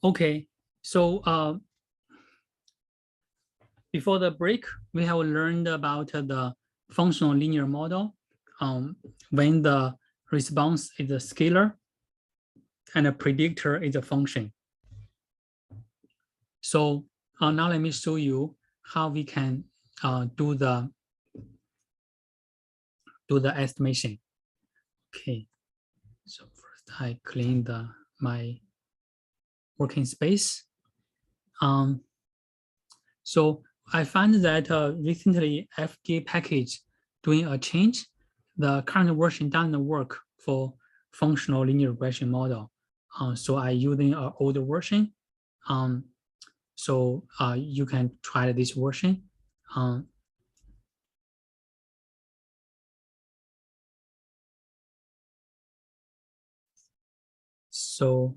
Okay, so before the break, we have learned about the functional linear model when the response is a scalar and a predictor is a function. So now let me show you how we can do the estimation. Okay, so first I clean my working space. So I find that recently FDA package doing a change. The current version doesn't work for functional linear regression model. So I using an older version. So you can try this version. So,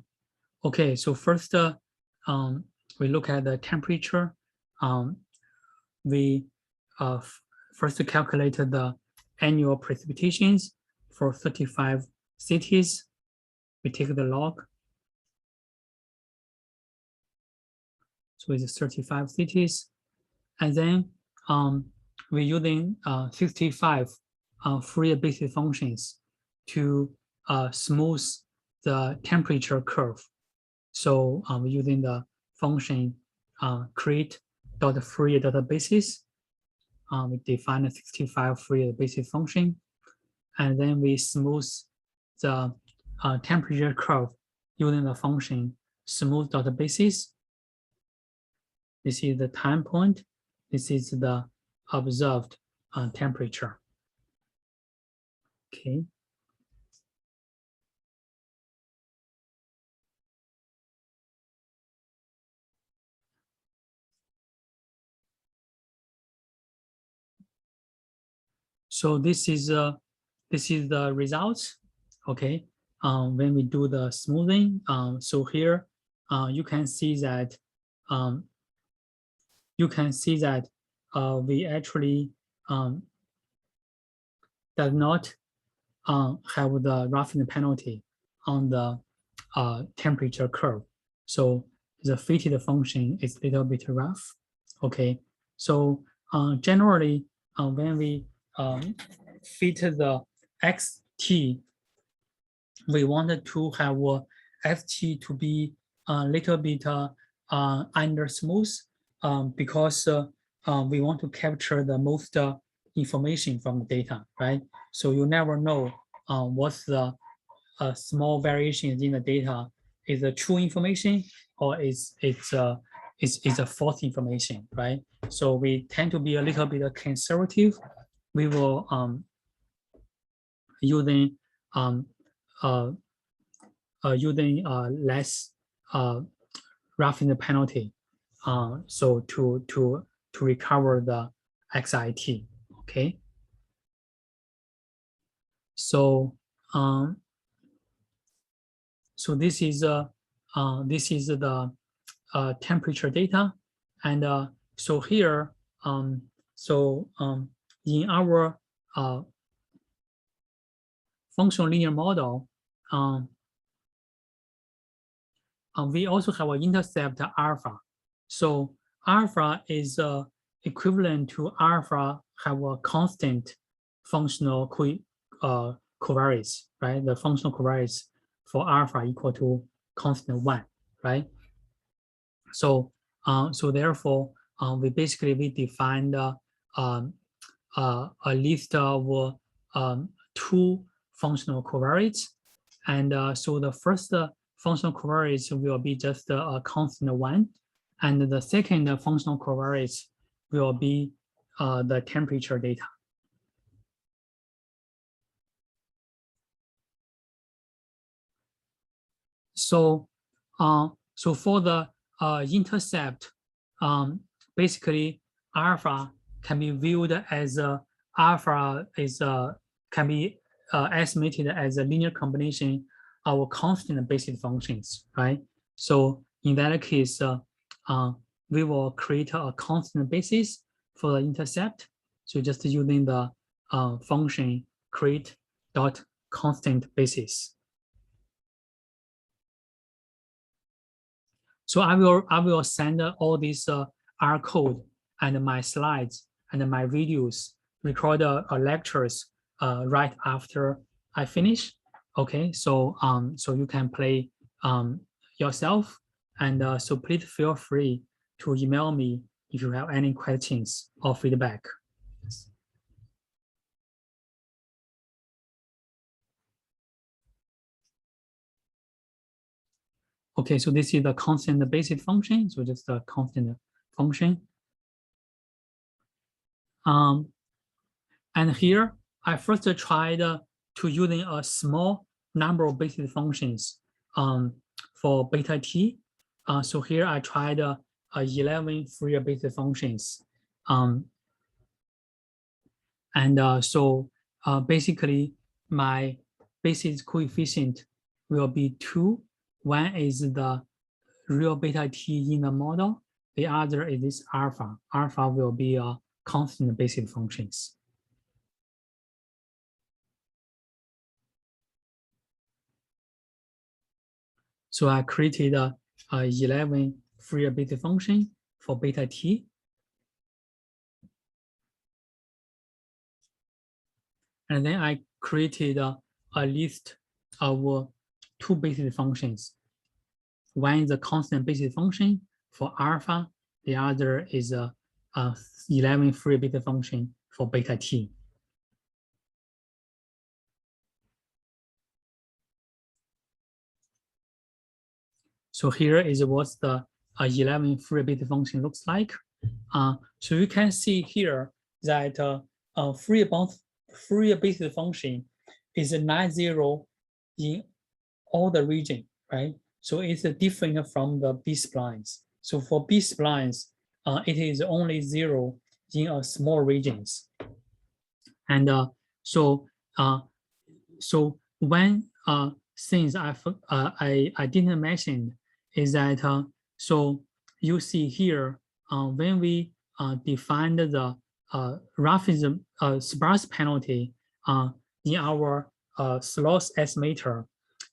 okay, so first we look at the temperature. We first calculated the annual precipitations for 35 cities. We take the log. So it's 35 cities. And then we're using 65 Fourier basis functions to smooth the temperature curve. So we're using the function create.Fourier.basis. We define a 65 Fourier basis function, and then we smooth the temperature curve using the function smooth.basis. This is the time point. This is the observed temperature. Okay. So this is the results. Okay. When we do the smoothing, so here you can see that we actually does not have the roughing penalty on the temperature curve. So the fitted function is a little bit rough. Okay, so generally when we fit the xt, we wanted to have ft to be a little bit under smooth because we want to capture the most information from the data, right? So you never know what's the small variations in the data is a true information or it's a false information, right? So we tend to be a little bit conservative. We will using less roughing penalty, so to recover the XIT. Okay. So so this is the temperature data, and so here in our functional linear model, we also have an intercept alpha. So alpha is equivalent to alpha have a constant functional covariance, right? The functional covariance for alpha equal to constant 1, right? So so therefore we defined a list of 2 functional covariates, and so the first functional covariance will be just a constant 1, and the second functional covariance will be the temperature data. So so for the intercept, basically alpha can be viewed as alpha is can be estimated as a linear combination of constant basis functions, right? So in that case, we will create a constant basis for the intercept. So just using the function create dot constant basis. So I will send all these R code and my slides and my videos, record lectures right after I finish. Okay, so so you can play yourself, and so please feel free to email me if you have any questions or feedback. Okay, so this is the constant basic function, so just the constant function. And here, I first tried to using a small number of basic functions for beta t. So here I tried 11 Fourier basic functions. So basically, my basis coefficient will be 2. One is the real beta t in the model. The other is this alpha. Alpha will be a constant basic functions. So I created a 11 Fourier basic function for beta t. And then I created a list of 2 basic functions. One is a constant basic function for alpha. The other is a 11 Fourier basic function for beta t. So here is what the 11 Fourier basic function looks like. So you can see here that Fourier basic function is a non-zero in all the region, right? So it's different from the B-splines. So for B-splines, it is only 0 in small regions. And so one things I didn't mention is that so you see here when we defined the Raphis sparse penalty in our sloss estimator,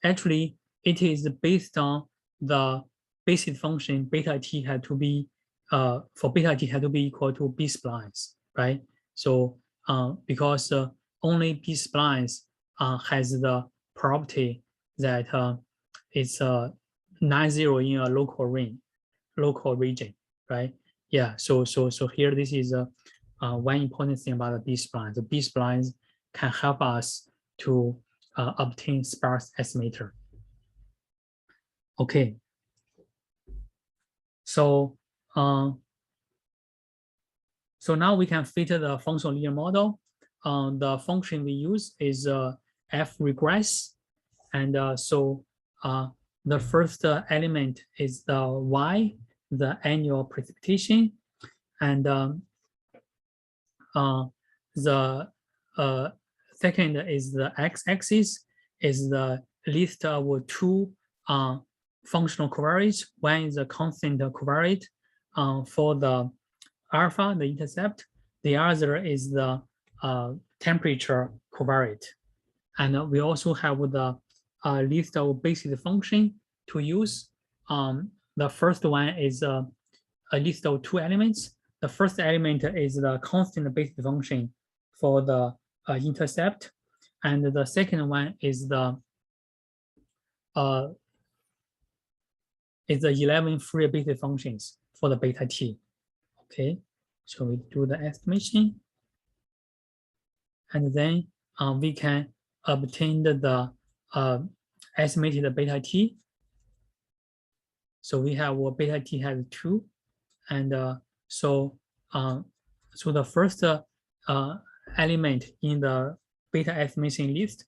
actually it is based on the basic function beta t had to be for beta t had to be equal to B splines, right? So because only B splines has the property that it's non-zero in a local region, right? Yeah. So here this is one important thing about the B splines. The B splines can help us to obtain sparse estimator. Okay. So so now we can fit the functional linear model. The function we use is f regress, and so the first element is the y, the annual precipitation, and the second is the x-axis, is the list of 2 functional covariates. One is a constant covariate for the alpha, the intercept. The other is the temperature covariate. And we also have the list of basic function to use. The first one is a list of 2 elements. The first element is the constant basic function for the intercept, and the second one is the 11 Fourier basic functions for the beta t. Okay, so we do the estimation, and then we can obtain the estimated beta t. So we have beta t has 2, and so the first element in the beta estimation list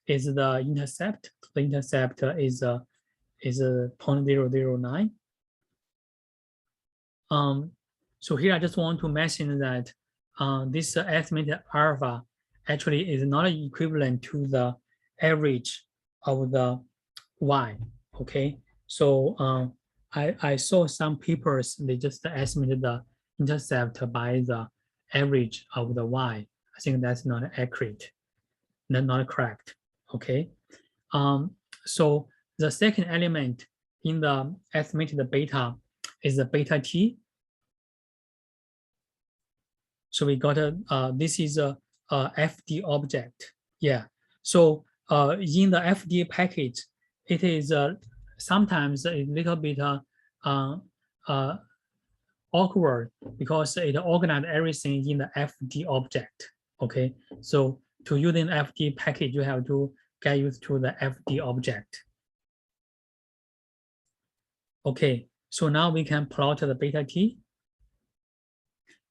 is the intercept. The intercept is 0.009. So here I just want to mention that this estimated alpha actually is not equivalent to the average of the y. Okay, so I saw some papers, they just estimated the intercept by the average of the y. I think that's not accurate, not correct. Okay, so the second element in the estimated beta is the beta t. So we got this is a FD object. Yeah. So in the FD package, it is sometimes a little bit awkward because it organized everything in the FD object. Okay. So to use an FD package, you have to get used to the FD object. Okay. So now we can plot the beta t.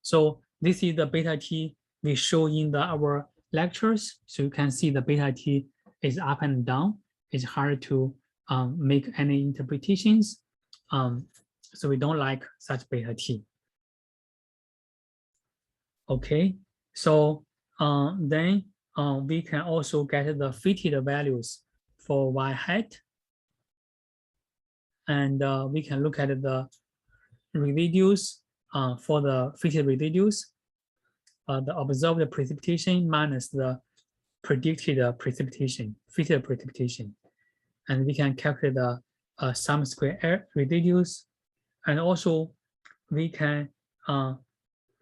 So this is the beta t we show in our lectures. So you can see the beta t is up and down. It's hard to make any interpretations. So we don't like such beta t. Okay, so then we can also get the fitted values for y hat. And we can look at the residues for the fitted residues. The observed precipitation minus the predicted precipitation, fitted precipitation. And we can calculate the sum square residues. And also we can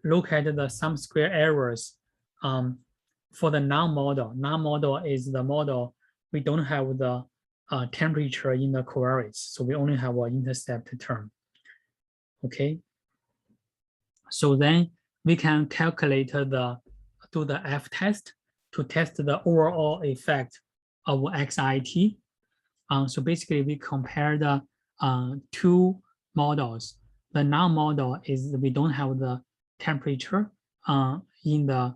look at the sum square errors for the non-model. Non-model is the model we don't have the temperature in the covariates. So we only have an intercept term. Okay. So then we can calculate do the F test to test the overall effect of XIT. So basically we compare the two models. The non-model is we don't have the temperature in the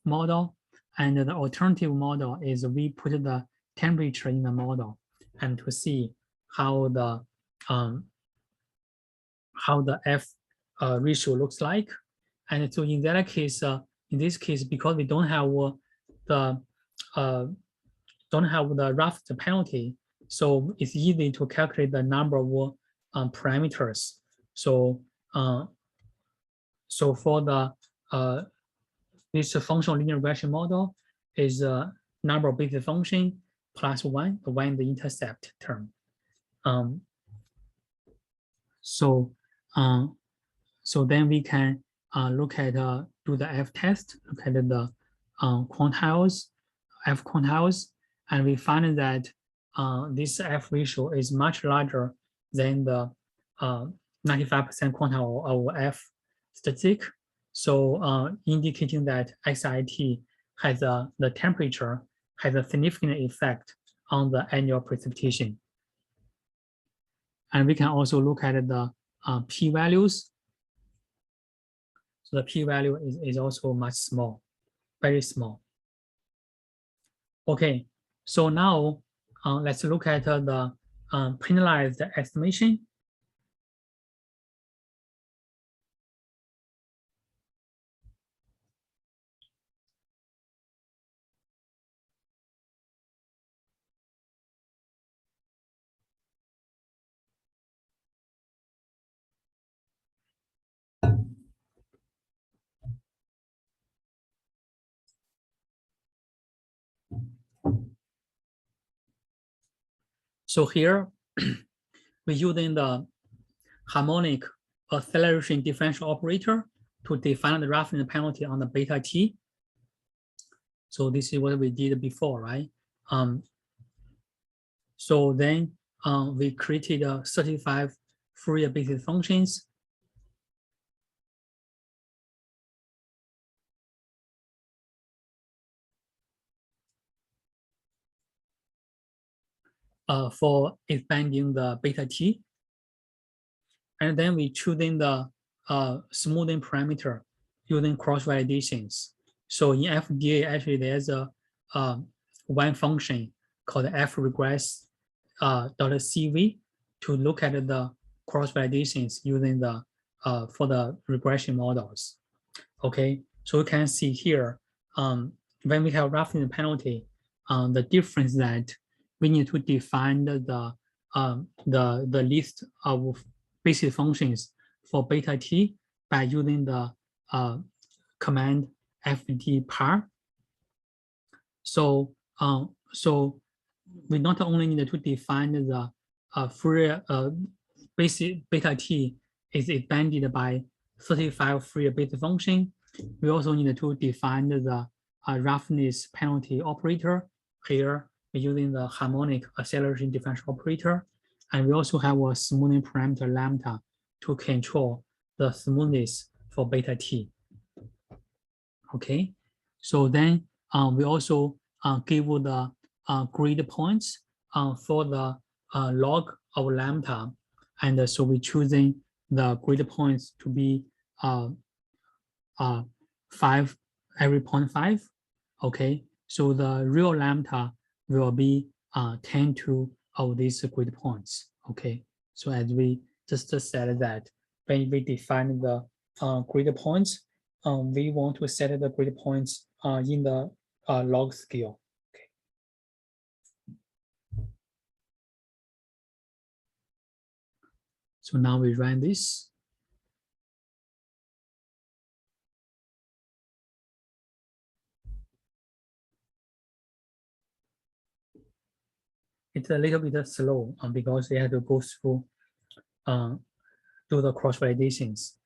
model, and the alternative model is we put the temperature in the model and to see how the F ratio looks like. And so in that case, in this case, because we don't have the roughness penalty, so it's easy to calculate the number of parameters. So so for the this functional linear regression model is a number of basic function plus one, the one in the intercept term. So then we can look at do the F test, look at the quantiles, F quantiles, and we find that this F ratio is much larger than the 95% quantile of F statistic. So indicating that XIT has the temperature has a significant effect on the annual precipitation. And we can also look at the p-values. So the p-value is also much small, very small. Okay, so now let's look at the penalized estimation. So here, we're using the harmonic acceleration differential operator to define the roughness penalty on the beta t. So this is what we did before, right? So then we created 35 Fourier basis functions. For expanding the beta t. And then we choosing the smoothing parameter using cross validations. So in FDA, actually there's a one function called f-regress .cv to look at the cross validations using the for the regression models. Okay, so you can see here when we have roughness penalty, the difference that we need to define the list of basic functions for beta t by using the command fd par. So so we not only need to define the Fourier basic beta t is expanded by 35 Fourier beta function. We also need to define the roughness penalty operator. Here we're using the harmonic acceleration differential operator, and we also have a smoothing parameter lambda to control the smoothness for beta t. Okay, so then we also give the grid points for the log of lambda, and so we're choosing the grid points to be 5 every 0.5. Okay, so the real lambda will be 10 of these grid points. Okay, so as we just said that when we define the grid points, we want to set the grid points in the log scale. Okay. So now we run this. It's a little bit slow because they have to go through do the cross validations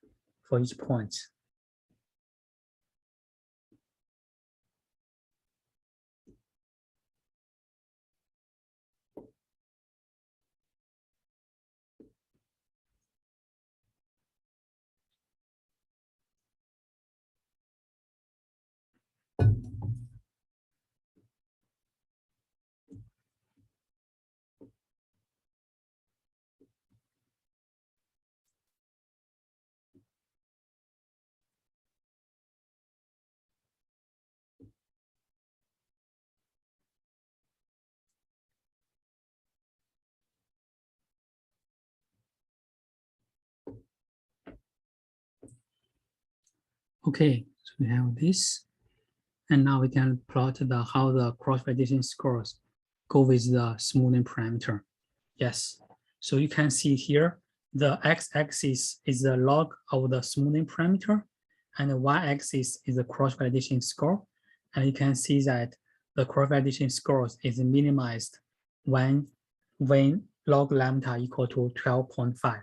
for each point. Okay, so we have this, and now we can plot how the cross-validation scores go with the smoothing parameter. Yes, so you can see here, the x-axis is the log of the smoothing parameter, and the y-axis is the cross-validation score. And you can see that the cross-validation scores is minimized when log lambda equal to 12.5.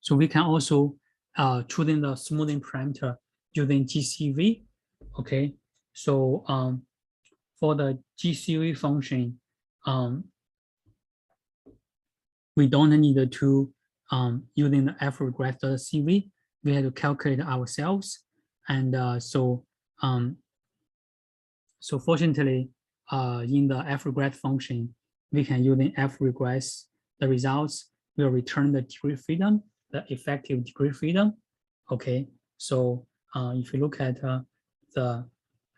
So we can also choosing the smoothing parameter using GCV. Okay, so for the GCV function, we don't need to using the f-regress.cv. We have to calculate ourselves, and so fortunately, in the f-regress function, we can using f-regress. The results will return the degree freedom, the effective degree freedom. Okay, so if you look at the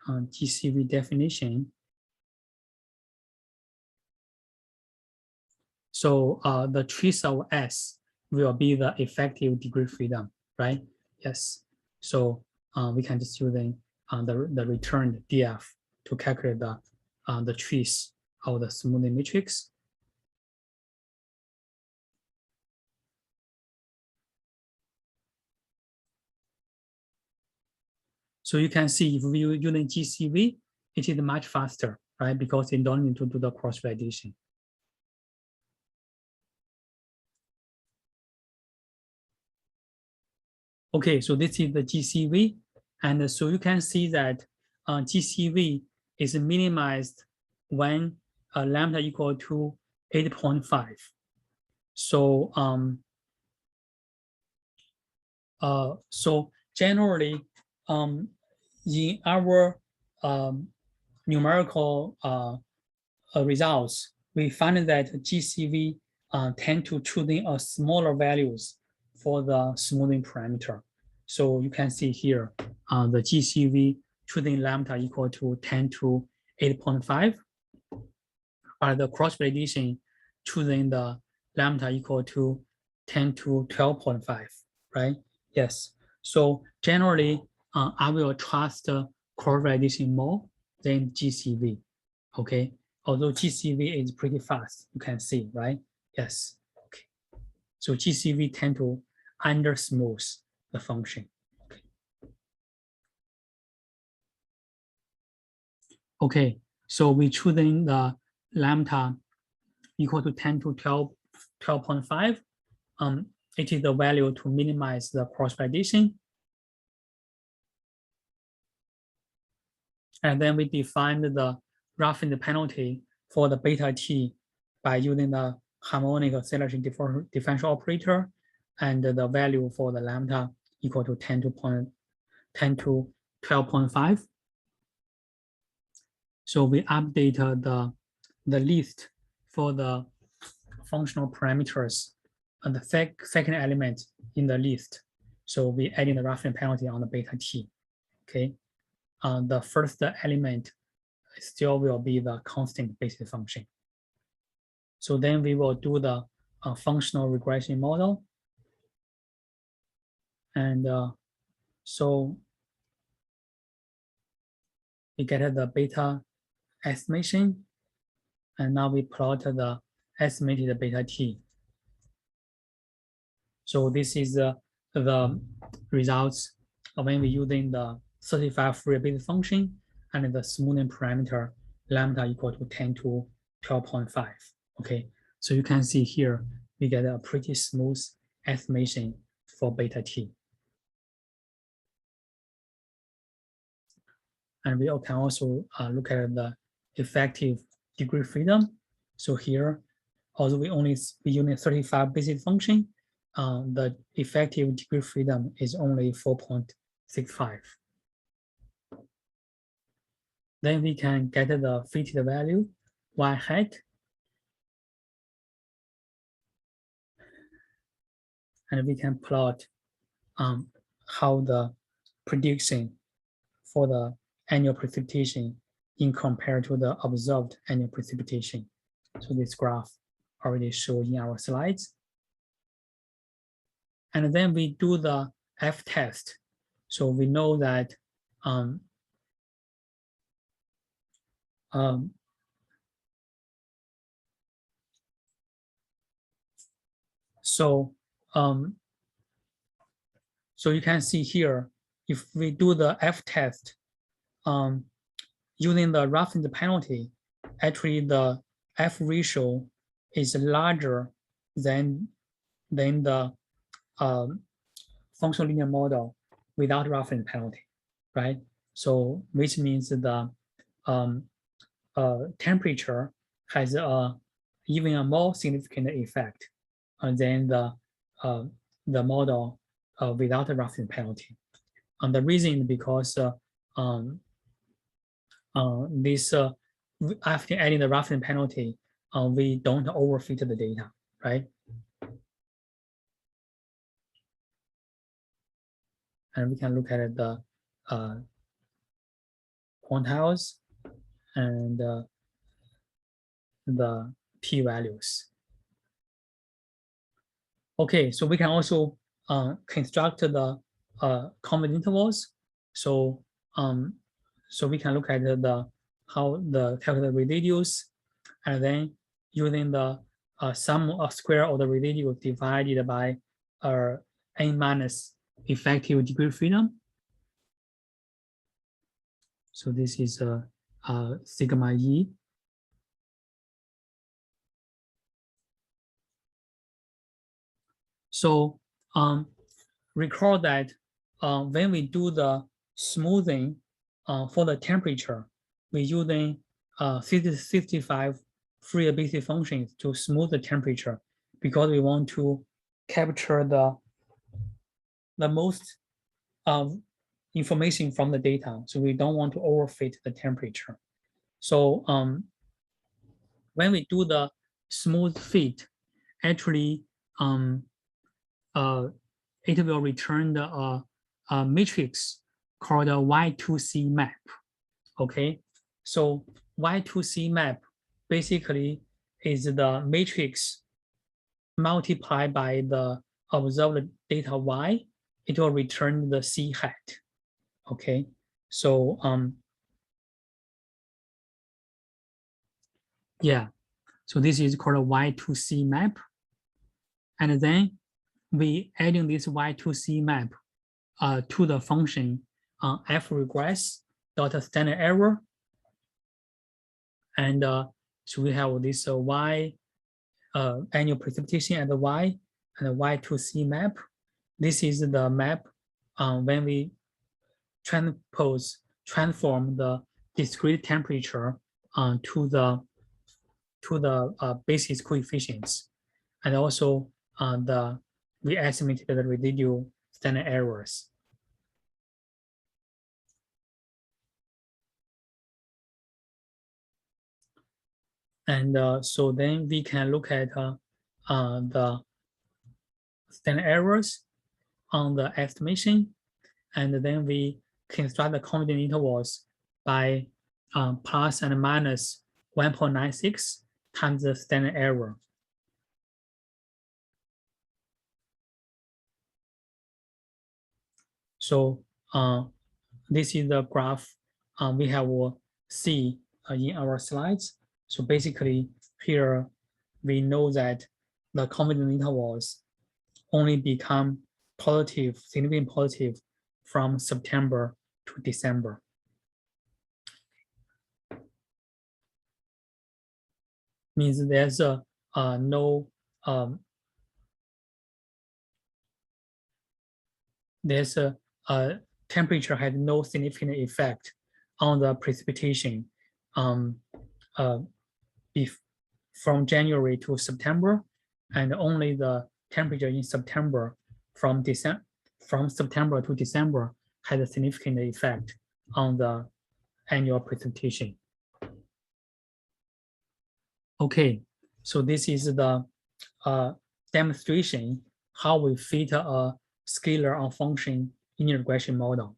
GCV definition, so the trace of S will be the effective degree freedom, right? Yes. So we can just using the returned DF to calculate the trace of the smoothing matrix. So you can see if we using GCV, it is much faster, right? Because you don't need to do the cross-validation. Okay, so this is the GCV. And so you can see that GCV is minimized when lambda equal to 8.5. So so generally, in our numerical results, we find that GCV tend to choosing a smaller values for the smoothing parameter. So you can see here, the GCV choosing lambda equal to 10 to 8.5, but the cross-validation choosing the lambda equal to 10 to 12.5, right? Yes. So generally, I will trust cross-validation more than GCV, okay? Although GCV is pretty fast, you can see, right? Yes. Okay. So GCV tend to under smooth the function. Okay, so we choosing the lambda equal to 10 to 12.5. It is the value to minimize the cross-validation. And then we defined the roughing penalty for the beta t by using the harmonic acceleration differential operator and the value for the lambda equal to 10 to 12.5. So we update the list for the functional parameters and the second element in the list. So we adding the roughing penalty on the beta t. Okay, the first element still will be the constant basis function. So then we will do the functional regression model. And so we get the beta estimation. And now we plot the estimated beta t. So this is the results when we using the 35 Fourier basis function and the smoothing parameter lambda equal to 10 to 12.5. Okay, so you can see here we get a pretty smooth estimation for beta t. And we can also look at the effective degree freedom. So here, although we using 35 basis function, the effective degree freedom is only 4.65. Then we can get the fitted value y hat, and we can plot how the prediction for the annual precipitation in compared to the observed annual precipitation. So this graph already shown in our slides. And then we do the F test. So we know that so you can see here, if we do the F test using the roughing penalty, actually the F ratio is larger than the functional linear model without roughing penalty, right? So which means the temperature has even a more significant effect than the model without a roughing penalty. And the reason is because this after adding the roughing penalty, we don't overfit the data, right? And we can look at the quantiles and the p-values. Okay, so we can also construct the convex intervals. So so we can look at how the calculate residuals, and then using the sum of square of the residuals divided by n minus effective degree freedom. So this is sigma e. So recall that when we do the smoothing for the temperature, we're using 65 Fourier basis functions to smooth the temperature because we want to capture the most information from the data. So we don't want to overfit the temperature. So when we do the smooth fit, actually it will return the matrix called a Y2C map. Okay, so Y2C map basically is the matrix multiplied by the observed data Y. It will return the C hat. Okay, so yeah, so this is called a Y2C map. And then we adding this Y2C map to the function f regress dot standard error, and so we have this y annual precipitation at the y and the Y2C map. This is the map when we transform the discrete temperature to the basis coefficients, and also we estimated the residual standard errors. And so then we can look at the standard errors on the estimation, and then we construct the confidence intervals by plus and minus 1.96 times the standard error. So this is the graph we have see in our slides. So basically here we know that the confidence intervals only become positive, significantly positive from September to December. Means there's no temperature had no significant effect on the precipitation from January to September, and only the temperature in September from September to December had a significant effect on the annual precipitation. Okay, so this is the demonstration how we fit a scalar-on-function linear regression model.